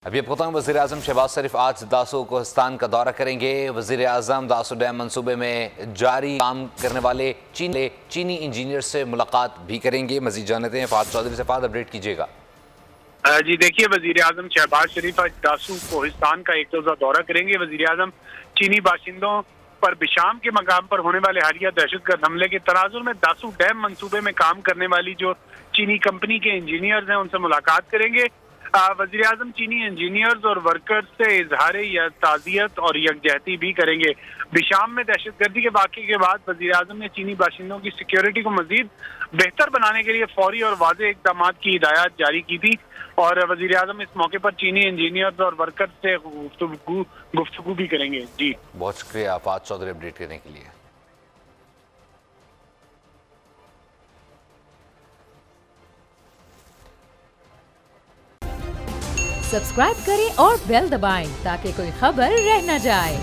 ابھی آپ بتائیں وزیر اعظم شہباز شریف آج داسو کوہستان کا دورہ کریں گے۔ وزیر اعظم داسو ڈیم منصوبے میں جاری کام کرنے والے چینی انجینئر سے ملاقات بھی کریں گے۔ مزید جانتے ہیں فہد چودھری سے۔ فہد اپڈیٹ کیجیے گا۔ جی دیکھیے، وزیر اعظم شہباز شریف آج داسو کوہستان کا ایک روزہ دورہ کریں گے۔ وزیر اعظم چینی باشندوں پر بشام کے مقام پر ہونے والے حالیہ دہشت گرد حملے کے تناظر میں داسو ڈیم منصوبے میں کام کرنے والی جو چینی کمپنی کے انجینئرز ہیں ان سے ملاقات کریں گے۔ وزیر اعظم چینی انجینئرز اور ورکرز سے اظہار تعزیت اور یکجہتی بھی کریں گے۔ بشام میں دہشت گردی کے واقعے کے بعد وزیر اعظم نے چینی باشندوں کی سیکیورٹی کو مزید بہتر بنانے کے لیے فوری اور واضح اقدامات کی ہدایات جاری کی تھی، اور وزیر اعظم اس موقع پر چینی انجینئرز اور ورکرز سے گفتگو بھی کریں گے۔ جی بہت شکریہ فہد چودھری اپڈیٹ کرنے کے لیے۔ سبسکرائب کریں اور بیل دبائیں تاکہ کوئی خبر رہ نہ جائے۔